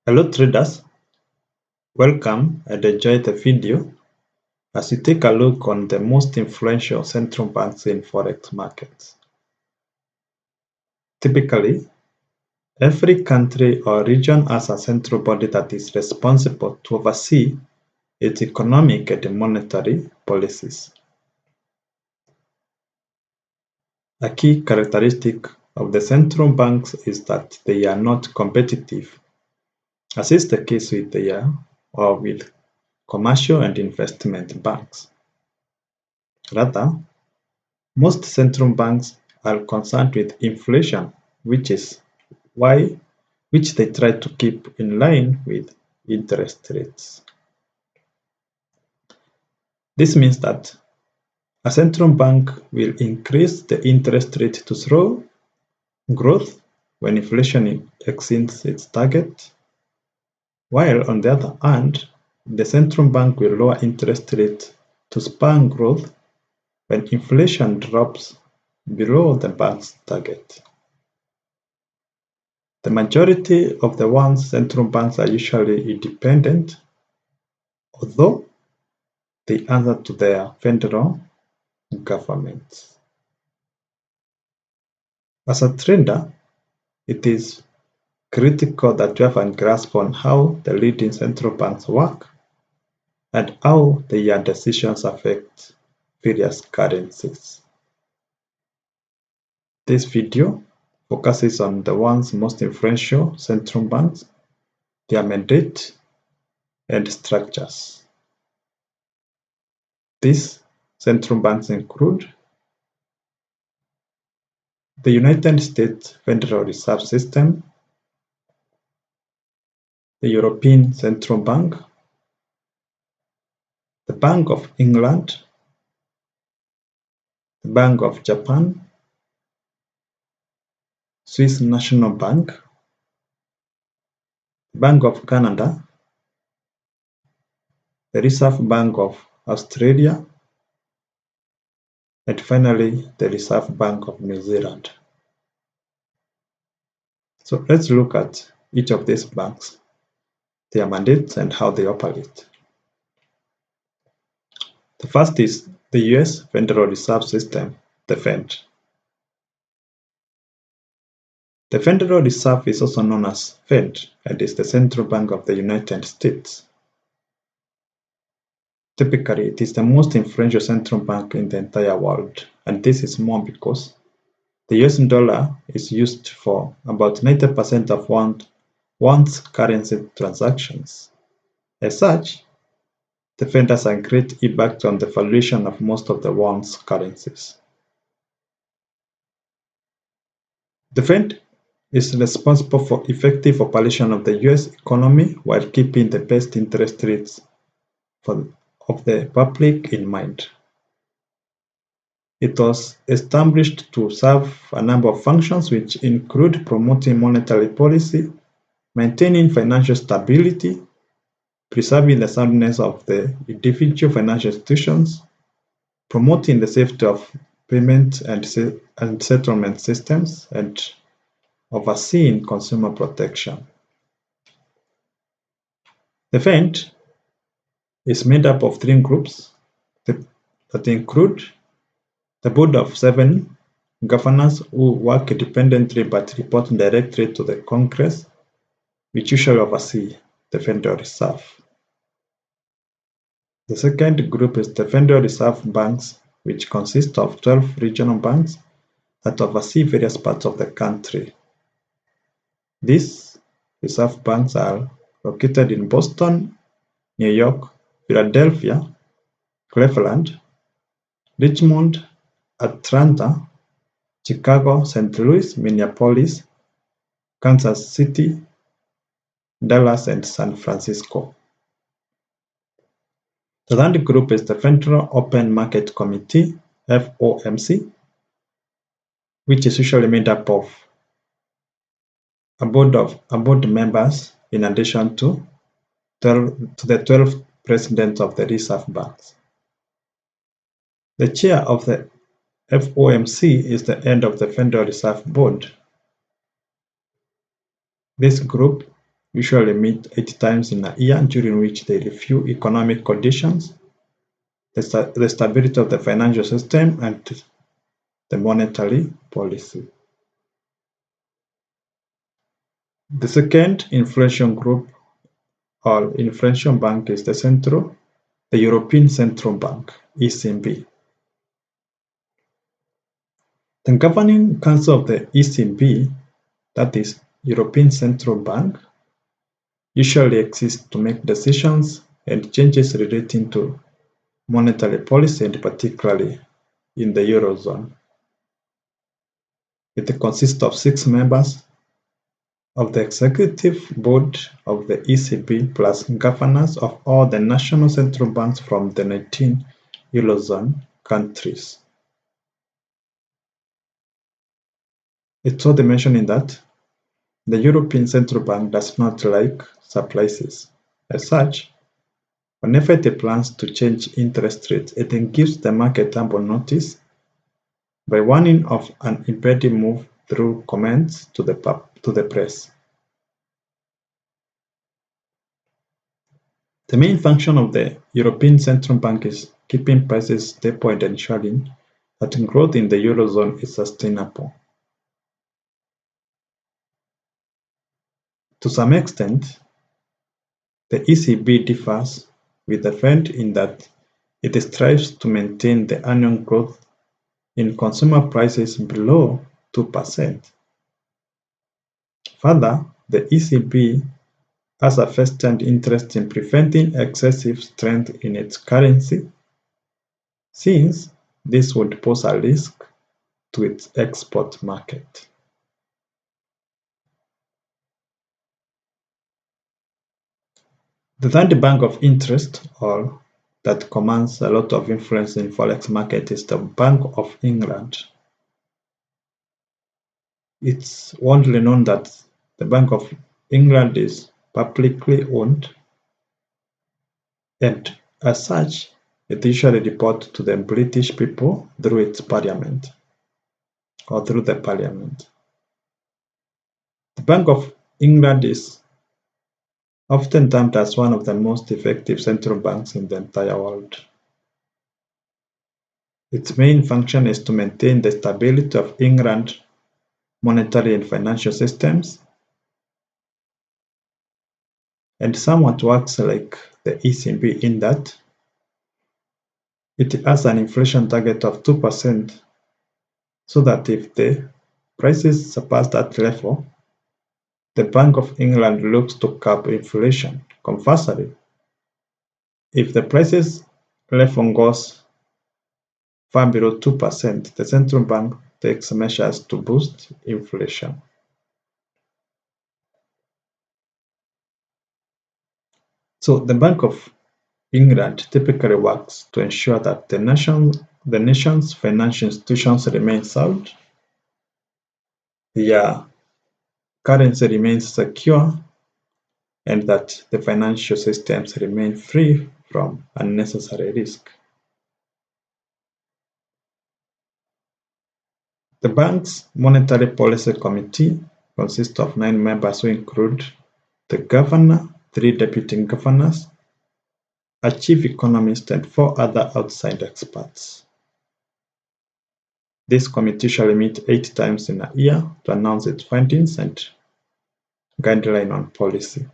Hello traders, welcome and enjoy the video as we take a look on the most influential central banks in Forex markets. Typically, every country or region has a central body that is responsible to oversee its economic and monetary policies. A key characteristic of the central banks is that they are not competitive, as is the case with commercial and investment banks. Rather, most central banks are concerned with inflation, which they try to keep in line with interest rates. This means that a central bank will increase the interest rate to slow growth when inflation exceeds its target, while on the other hand, the central bank will lower interest rate to spur growth when inflation drops below the bank's target. The majority of the ones central banks are usually independent, although they answer to their federal governments. As a trader, it is critical that you have a grasp on how the leading central banks work and how their decisions affect various currencies. This video focuses on the one's most influential central banks, their mandate, and structures. These central banks include the United States Federal Reserve System, the European Central Bank, the Bank of England, the Bank of Japan, Swiss National Bank, Bank of Canada, the Reserve Bank of Australia, and finally the Reserve Bank of New Zealand. So let's look at each of these banks, their mandates and how they operate. The first is the US Federal Reserve System, the Fed. The Federal Reserve is also known as Fed and is the central bank of the United States. Typically, it is the most influential central bank in the entire world, and this is more because the US dollar is used for about 90% of one's currency transactions. As such, the Fed has a great impact on the valuation of most of the world's currencies. The Fed is responsible for effective operation of the US economy while keeping the best interest rates of the public in mind. It was established to serve a number of functions which include promoting monetary policy, maintaining financial stability, preserving the soundness of the individual financial institutions, promoting the safety of payment and settlement systems, and overseeing consumer protection. The Fed is made up of 3 groups that include the board of 7 governors who work independently but report directly to the Congress, which usually oversee the Federal Reserve. The second group is the Federal Reserve Banks, which consist of 12 regional banks that oversee various parts of the country. These reserve banks are located in Boston, New York, Philadelphia, Cleveland, Richmond, Atlanta, Chicago, St. Louis, Minneapolis, Kansas City, Dallas, and San Francisco. The third group is the Federal Open Market Committee, FOMC, which is usually made up of a board members in addition to the 12 presidents of the reserve banks. The chair of the FOMC is the head of the Federal Reserve Board. This group usually meet 8 times in a year, during which they review economic conditions, the stability of the financial system, and the monetary policy. The second inflation group or inflation bank is the European Central Bank, ECB. The governing council of the ECB, that is European Central Bank, usually exists to make decisions and changes relating to monetary policy, and particularly in the Eurozone. It consists of 6 members of the executive board of the ECB, plus governors of all the national central banks from the 19 Eurozone countries. It's worth mentioning that the European Central Bank does not like surprises. As such, whenever it plans to change interest rates, it then gives the market ample notice by warning of an impending move through comments to the press. The main function of the European Central Bank is keeping prices stable and ensuring that growth in the Eurozone is sustainable. To some extent, the ECB differs with the Fed in that it strives to maintain the annual growth in consumer prices below 2%. Further, the ECB has a vested interest in preventing excessive strength in its currency, since this would pose a risk to its export market. The third bank of interest, or that commands a lot of influence in Forex market, is the Bank of England. It's widely known that the Bank of England is publicly owned, and as such, it usually reports to the British people through its parliament, or through the parliament. The Bank of England is often termed as one of the most effective central banks in the entire world. Its main function is to maintain the stability of England's monetary and financial systems, and somewhat works like the ECB in that it has an inflation target of 2%, so that if the prices surpass that level, the Bank of England looks to curb inflation. Conversely, if the prices level goes far below 2%, the central bank takes measures to boost inflation. So the Bank of England typically works to ensure that the nation's financial institutions remain sound, their currency remains secure, and that the financial systems remain free from unnecessary risk. The bank's Monetary Policy Committee consists of 9 members who include the governor, 3 deputy governors, a chief economist, and 4 other outside experts. This committee shall meet 8 times in a year to announce its findings and guideline on policy.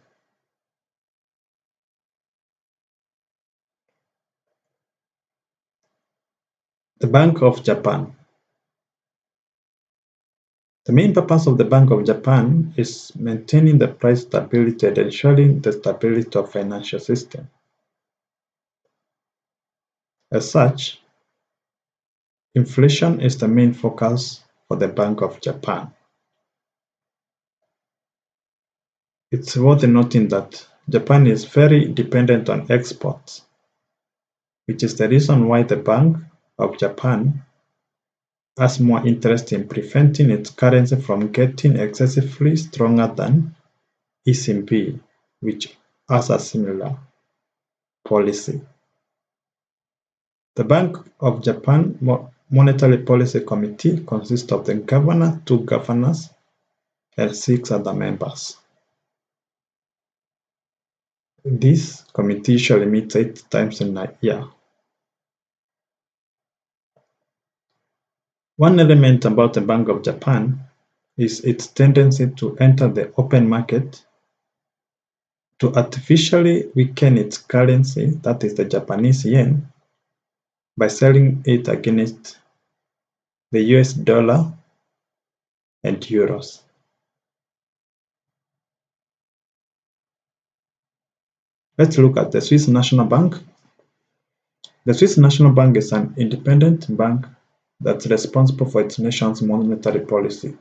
The Bank of Japan. The main purpose of the Bank of Japan is maintaining the price stability and ensuring the stability of financial system. As such, inflation is the main focus for the Bank of Japan. It's worth noting that Japan is very dependent on exports, which is the reason why the Bank of Japan has more interest in preventing its currency from getting excessively stronger than ECB, which has a similar policy. The Bank of Japan Monetary Policy Committee consists of the governor, 2 governors, and 6 other members. This committee usually meets 8 times in a year. One element about the Bank of Japan is its tendency to enter the open market to artificially weaken its currency, that is the Japanese yen, by selling it against the US dollar and euros. Let's look at the Swiss National Bank. The Swiss National Bank is an independent bank that's responsible for its nation's monetary policy.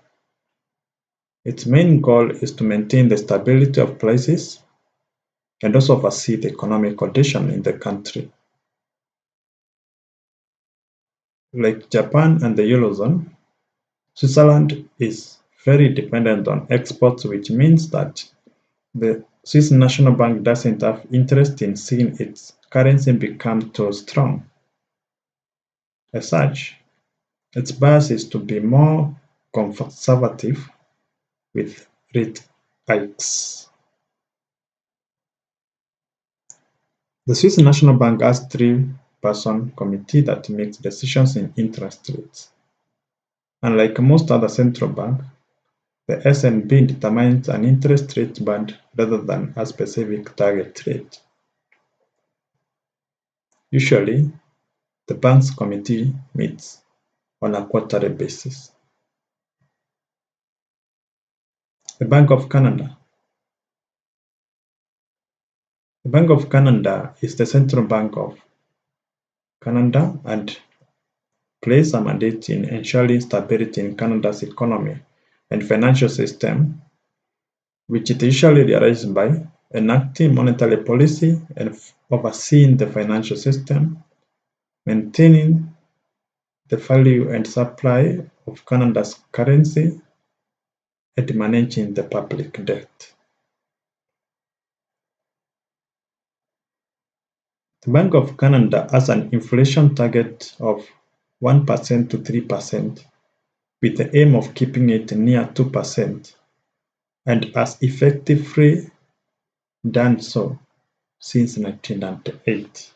Its main goal is to maintain the stability of prices and also oversee the economic condition in the country. Like Japan and the Eurozone, Switzerland is very dependent on exports, which means that the Swiss National Bank doesn't have interest in seeing its currency become too strong. As such, its bias is to be more conservative with rate hikes. The Swiss National Bank has a three-person committee that makes decisions in interest rates. Unlike most other central banks, the SNB determines an interest rate band rather than a specific target rate. Usually, the bank's committee meets on a quarterly basis. The Bank of Canada. The Bank of Canada is the central bank of Canada and plays a mandate in ensuring stability in Canada's economy and financial system, which it usually realizes by enacting monetary policy and overseeing the financial system, maintaining the value and supply of Canada's currency, and managing the public debt. The Bank of Canada has an inflation target of 1% to 3%, with the aim of keeping it near 2%, and has effectively done so since 1998.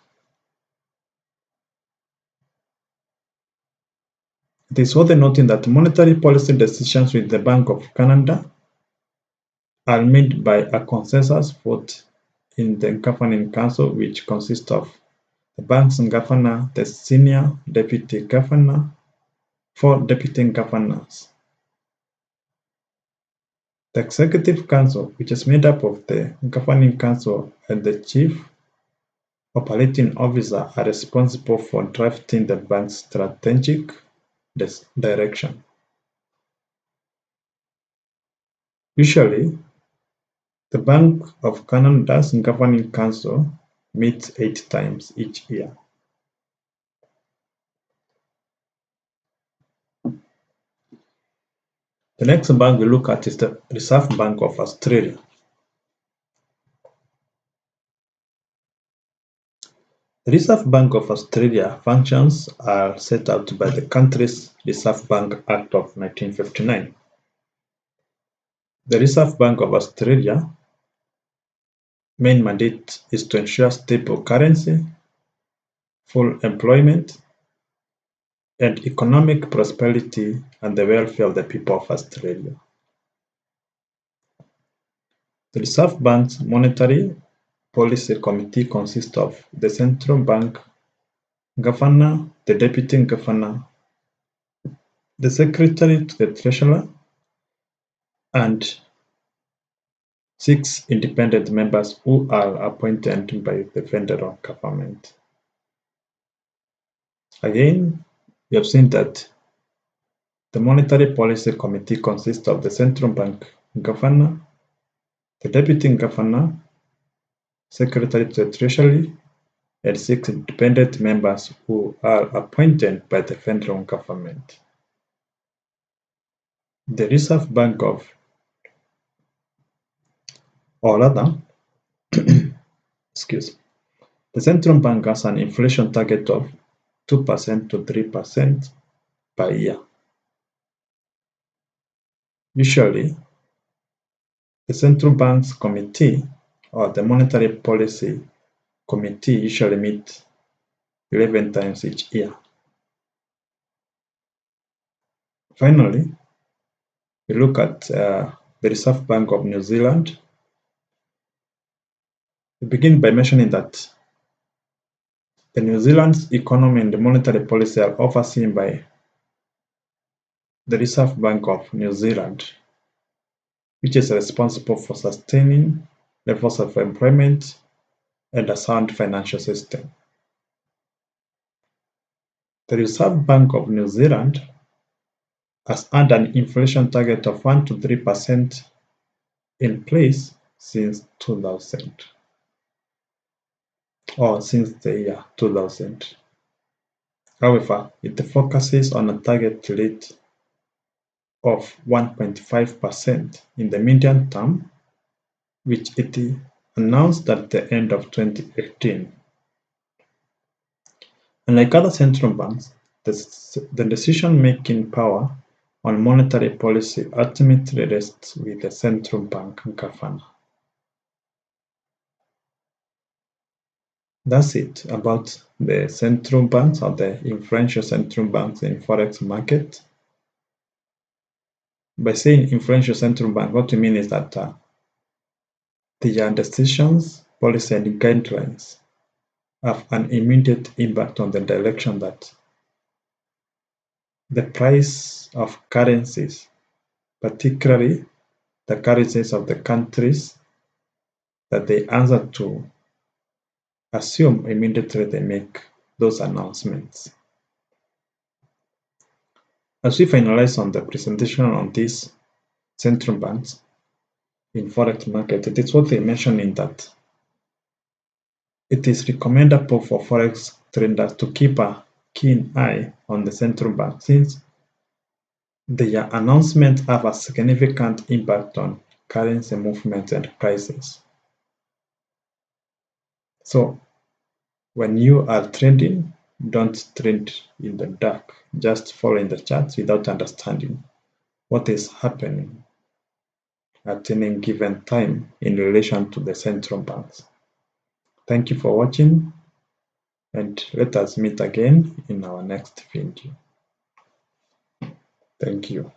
It is worth noting that monetary policy decisions with the Bank of Canada are made by a consensus vote in the Governing Council, which consists of the bank's governor, the senior deputy governor, 4 deputy governors. The Executive Council, which is made up of the Governing Council and the Chief Operating Officer, are responsible for drafting the bank's strategic direction. Usually, the Bank of Canada's Governing Council meets 8 times each year. The next bank we look at is the Reserve Bank of Australia. The Reserve Bank of Australia functions are set out by the country's Reserve Bank Act of 1959. The Reserve Bank of Australia main mandate is to ensure stable currency, full employment, and economic prosperity and the welfare of the people of Australia. The Reserve Bank's Monetary Policy Committee consists of the central bank governor, the deputy governor, the secretary to the treasurer, and 6 independent members who are appointed by the federal government. Again, we have seen that the Monetary Policy Committee consists of the central bank governor, the deputy governor, secretary to the treasury, and 6 independent members who are appointed by the federal government. The Reserve Bank of, or rather, excuse, the central bank has an inflation target of 2% to 3% per year. Usually, the central bank's committee or the Monetary Policy Committee usually meet 11 times each year. Finally, we look at the Reserve Bank of New Zealand. We begin by mentioning that the New Zealand's economy and the monetary policy are overseen by the Reserve Bank of New Zealand, which is responsible for sustaining levels of employment and a sound financial system. The Reserve Bank of New Zealand has had an inflation target of 1 to 3% in place since 2000, or since the year 2000. However, it focuses on a target rate of 1.5% in the medium term, which it announced at the end of 2018. Unlike other central banks, the decision-making power on monetary policy ultimately rests with the central bank governor. That's it about the central banks or the influential central banks in Forex market. By saying influential central bank, what we mean is that their decisions, policy, and guidelines have an immediate impact on the direction that the price of currencies, particularly the currencies of the countries that they answer to, assume immediately they make those announcements. As we finalize on the presentation on these central banks in Forex market, it is worth mentioning that it is recommendable for Forex traders to keep a keen eye on the central bank, since their announcements have a significant impact on currency movements and prices. So when you are trading, don't trade in the dark. Just follow the charts without understanding what is happening at any given time in relation to the central banks. Thank you for watching, and let us meet again in our next video. Thank you.